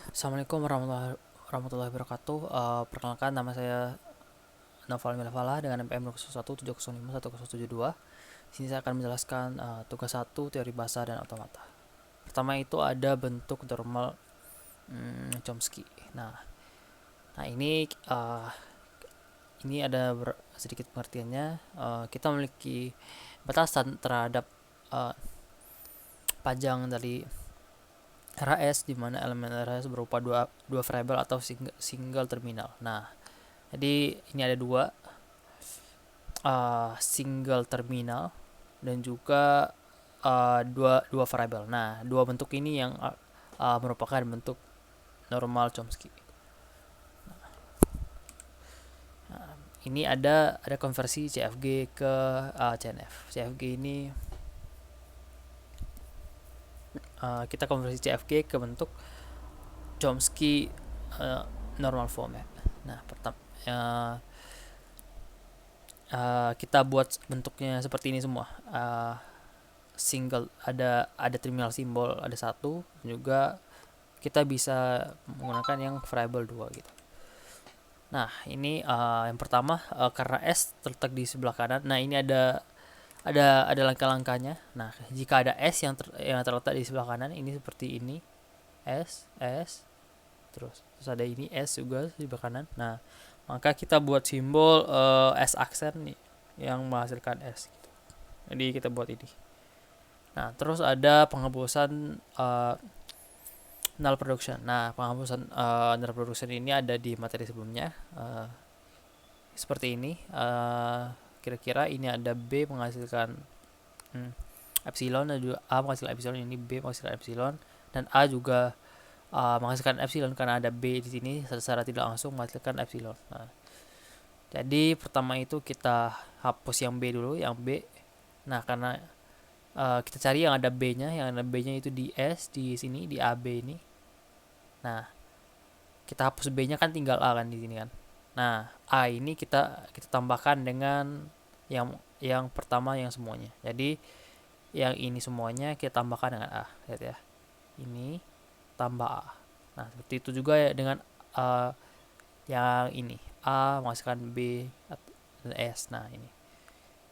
Assalamualaikum warahmatullahi wabarakatuh. Perkenalkan, nama saya Naufal Milafala dengan NPM 0170510072. Sini saya akan menjelaskan tugas 1 teori bahasa dan otomata. Pertama itu ada bentuk normal Chomsky. Nah, ini ada sedikit pengertiannya. Kita memiliki batasan terhadap uh, panjang dari RHS, di mana elemen RHS berupa dua variabel atau single terminal. Nah, jadi ini ada single terminal dan juga dua variabel. Nah, dua bentuk ini yang merupakan bentuk normal Chomsky. Nah, ini ada konversi CFG ke CNF. CFG ini kita konversi CFG ke bentuk Chomsky normal form ya. Nah, pertama kita buat bentuknya seperti ini semua. Single, ada terminal simbol, ada satu, juga kita bisa menggunakan yang variable 2 gitu. Nah, ini yang pertama, karena S terletak di sebelah kanan. Nah, ini ada langkah-langkahnya. Nah, jika ada S yang terletak di sebelah kanan, ini seperti ini. S terus ada ini S juga di sebelah kanan. Nah, maka kita buat simbol S aksen nih yang menghasilkan S gitu. Jadi kita buat ini. Nah, terus ada penghapusan null production. Nah, penghapusan null production ini ada di materi sebelumnya. Seperti ini. Kira-kira ini ada B menghasilkan epsilon, dan juga A menghasilkan epsilon, ini B menghasilkan epsilon, dan A juga menghasilkan epsilon karena ada B di sini secara tidak langsung menghasilkan epsilon. Nah, jadi pertama itu kita hapus yang B dulu, yang B. Nah, karena kita cari yang ada B-nya, itu di S, di sini, di AB ini. Nah, kita hapus B-nya kan tinggal A kan di sini kan. Nah, A ini kita tambahkan dengan yang pertama yang semuanya. Jadi yang ini semuanya kita tambahkan dengan A, lihat ya. Ini tambah A. Nah, seperti itu juga ya dengan yang ini. A menghasilkan B dan S. Nah, ini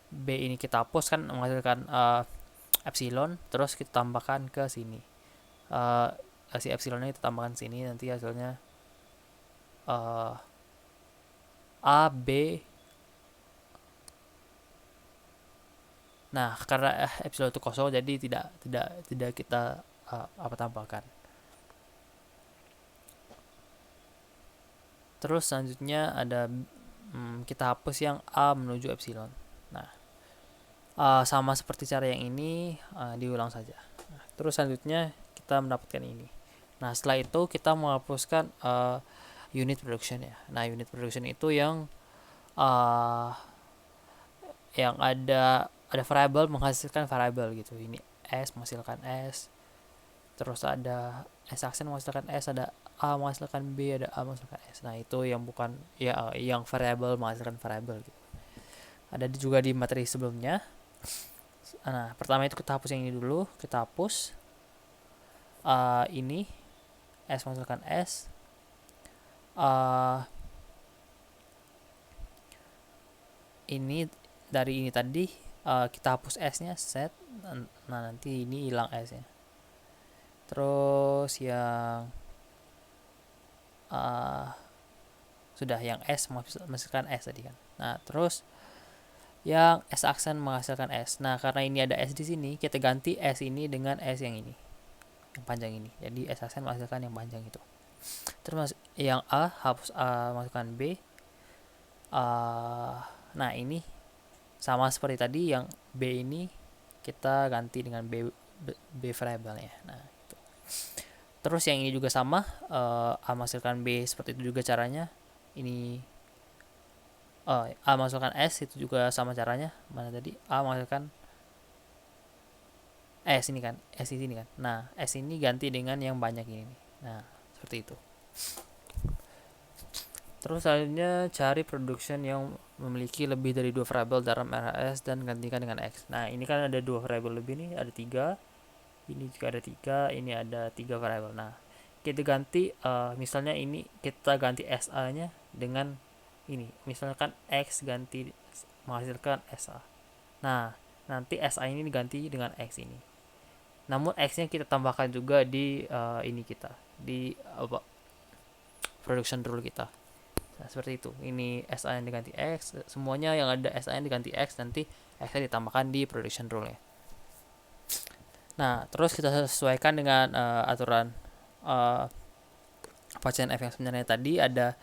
B ini kita hapus kan menghasilkan epsilon, terus kita tambahkan ke sini. Si epsilonnya kita tambahkan sini, nanti hasilnya A, B. Nah, karena epsilon itu kosong, jadi tidak kita tambahkan. Terus selanjutnya ada kita hapus yang A menuju epsilon. Nah, sama seperti cara yang ini, diulang saja. Nah, terus selanjutnya kita mendapatkan ini. Nah, setelah itu kita menghapuskan unit production ya. Nah, unit production itu yang ada variabel menghasilkan variabel gitu. Ini S menghasilkan S. Terus ada S aksen menghasilkan S, ada A menghasilkan B, ada A menghasilkan S. Nah, itu yang bukan ya, yang variabel menghasilkan variabel gitu. Ada juga di materi sebelumnya. Nah, pertama itu kita hapus yang ini dulu, kita hapus ini S menghasilkan S. Ini dari ini tadi kita hapus S-nya, set. Nah, nanti ini hilang S-nya. Terus yang sudah yang S menghasilkan S tadi kan. Nah, terus yang S aksen menghasilkan S. Nah, karena ini ada S di sini, kita ganti S ini dengan S yang ini, yang panjang ini. Jadi S aksen menghasilkan yang panjang itu. Terus yang A hapus A masukkan B. Nah, ini sama seperti tadi, yang B ini kita ganti dengan B variabelnya. Nah, itu. Terus yang ini juga sama, A menghasilkan B, seperti itu juga caranya. Ini A masukkan S, itu juga sama caranya. Mana tadi? A menghasilkan S ini kan, S di sini kan. Nah, S ini ganti dengan yang banyak ini. Nah, seperti itu. Terus selanjutnya cari production yang memiliki lebih dari dua variabel dalam RHS dan gantikan dengan X. Nah, ini kan ada dua variabel lebih nih, ada 3. Ini juga ada 3, ini ada 3 variabel. Nah, kita ganti misalnya ini kita ganti SA nya dengan ini, misalkan X ganti menghasilkan SA. Nah, nanti SA ini diganti dengan X ini. Namun X nya kita tambahkan juga di ini kita, di production rule kita. Nah, seperti itu. Ini SA yang diganti X, semuanya yang ada SA yang diganti X, nanti X nya ditambahkan di production rule nya. Nah, terus kita sesuaikan dengan aturan CNF yang sebenarnya tadi ada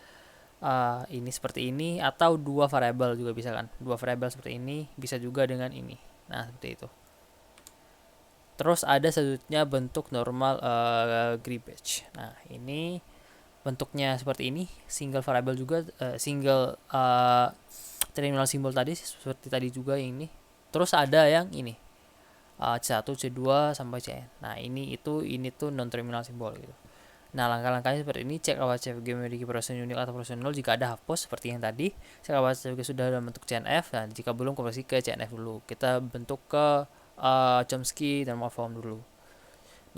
ini seperti ini, atau dua variabel juga bisa kan. Dua variabel seperti ini bisa juga dengan ini. Nah, seperti itu. Terus ada selanjutnya bentuk normal Greebage. Nah, ini bentuknya seperti ini, single variable juga, single terminal simbol tadi seperti tadi juga ini. Terus ada yang ini C1, C2 sampai Cn. Nah, ini tuh non terminal simbol gitu. Nah, langkah-langkahnya seperti ini. Cek apakah CFG memiliki processing unit atau processing 0. Jika ada, hapus seperti yang tadi. Cek apakah CFG sudah dalam bentuk CNF, dan jika belum, konversi ke CNF dulu. Kita bentuk ke Chomsky dan Morpholm dulu.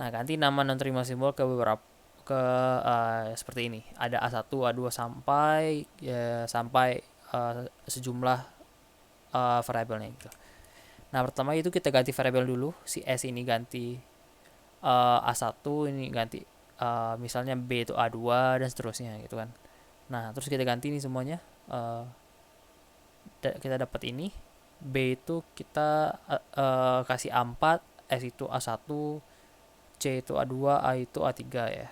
Nah, ganti nama non terminal simbol ke beberapa seperti ini. Ada A1, A2 sampai sejumlah variabelnya gitu. Nah, pertama itu kita ganti variabel dulu. Si S ini ganti A1, ini ganti misalnya B itu A2 dan seterusnya gitu kan. Nah, terus kita ganti ini semuanya. Kita dapat ini. B itu kita kasih A4, S itu A1, C itu A2, A itu A3 ya.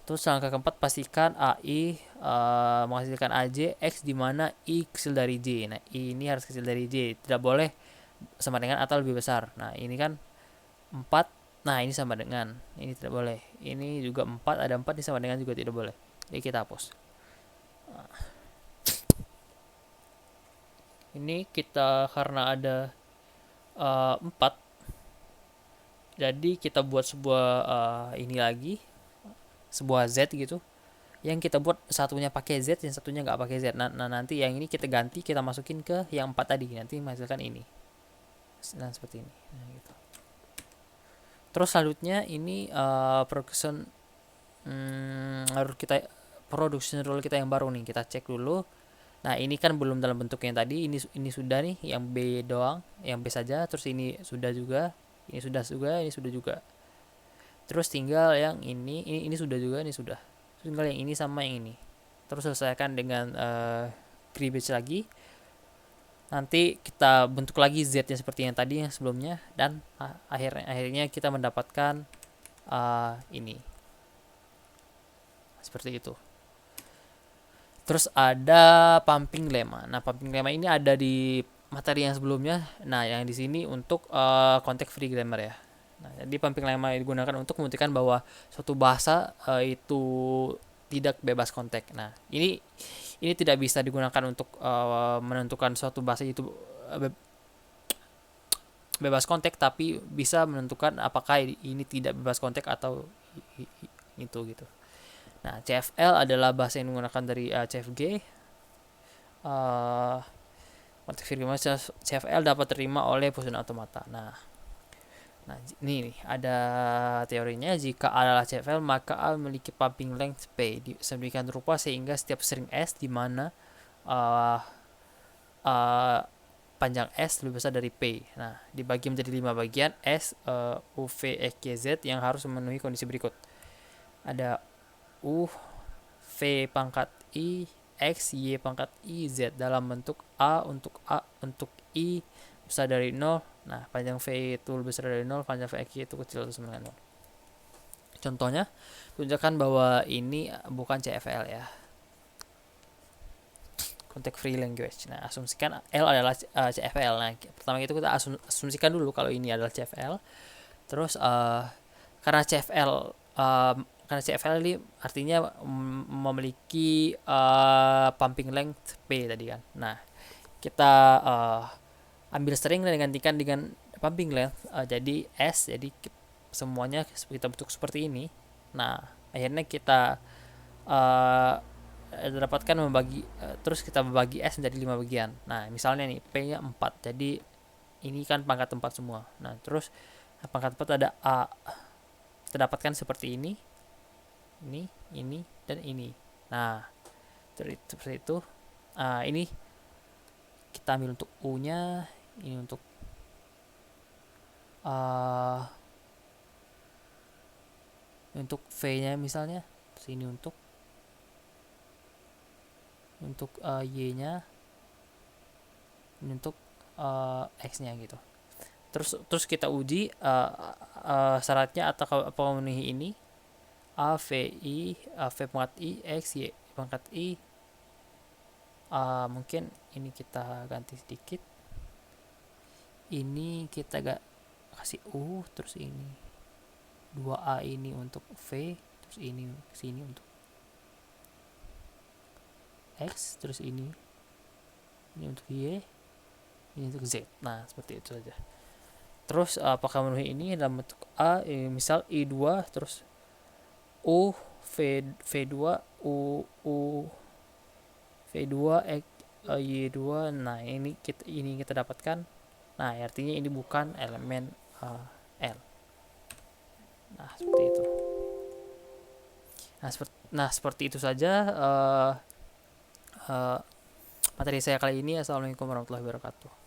Terus langkah keempat, pastikan AI menghasilkan AJ X di mana I kecil dari J. Nah, I ini harus kecil dari J, tidak boleh sama dengan atau lebih besar. Nah, ini kan 4. Nah, ini sama dengan, ini tidak boleh. Ini juga 4, ada 4 ini sama dengan juga tidak boleh. Jadi kita hapus. Nah, ini kita karena ada 4, jadi kita buat sebuah ini lagi, sebuah Z gitu, yang kita buat satunya pakai Z, yang satunya nggak pakai Z. Nah, nanti yang ini kita ganti, kita masukin ke yang 4 tadi, nanti menghasilkan ini. Nah, seperti ini. Nah, gitu. Terus selanjutnya ini production rule kita yang baru nih, kita cek dulu. Nah, ini kan belum dalam bentuk yang tadi, ini sudah nih, yang B doang, yang B saja. Terus ini sudah juga, ini sudah juga. Terus tinggal yang ini sudah juga, ini sudah. Tinggal yang ini sama yang ini. Terus selesaikan dengan Greebage lagi. Nanti kita bentuk lagi Z-nya seperti yang tadi yang sebelumnya, dan akhirnya kita mendapatkan ini. Seperti itu. Terus ada pumping lemma. Nah, pumping lemma ini ada di materi yang sebelumnya. Nah, yang di sini untuk context free grammar ya. Nah, jadi pumping lemma digunakan untuk membuktikan bahwa suatu bahasa itu tidak bebas konteks. Nah, ini tidak bisa digunakan untuk menentukan suatu bahasa itu bebas konteks, tapi bisa menentukan apakah ini tidak bebas konteks atau itu gitu. Nah, CFL adalah bahasa yang menggunakan dari CFG. Konteks free grammar CFL dapat terima oleh pesusun automata. Nah, ini nih ada teorinya. Jika A adalah CFL, maka A memiliki pumping length P sedemikian rupa sehingga setiap string S di mana panjang S lebih besar dari P. Nah, dibagi menjadi 5 bagian S, U, V, X, Y, Z yang harus memenuhi kondisi berikut. Ada U, V pangkat I, X, Y pangkat I, Z dalam bentuk A untuk I besar dari 0. Nah, panjang V itu lebih besar dari 0, panjang VX itu kecil atau sama dengan 0. Contohnya, tunjukkan bahwa ini bukan CFL ya. Context free language. Nah, asumsikan L adalah CFL. Nah, pertama itu kita asumsikan dulu kalau ini adalah CFL. Terus karena CFL ini artinya memiliki pumping length P tadi kan. Nah, kita ambil string dan gantikan dengan pumping length, jadi S, jadi semuanya kita bentuk seperti ini. Nah, akhirnya kita dapatkan terus kita membagi S menjadi 5 bagian. Nah, misalnya nih P nya 4, jadi ini kan pangkat 4 semua. Nah, terus pangkat 4 ada A, kita dapatkan seperti ini, dan ini. Nah, seperti itu. Ini kita ambil untuk U-nya, ini untuk V-nya misalnya, terus ini untuk Y-nya, ini untuk X-nya gitu. Terus kita uji syaratnya atau memenuhi ini. A, V, I, V pangkat I, X, Y pangkat I. Mungkin ini kita ganti sedikit. Ini kita kasih U, terus ini 2A ini untuk V, terus ini sini untuk X, terus ini untuk Y, ini untuk Z. Nah, seperti itu saja. Terus apakah memenuhi ini dalam bentuk A, misal I2, terus U, V2, U V2, X, Y2. Nah, ini kita dapatkan. Nah, artinya ini bukan elemen L. Nah, seperti itu. Nah, seperti itu saja materi saya kali ini. Assalamualaikum warahmatullahi wabarakatuh.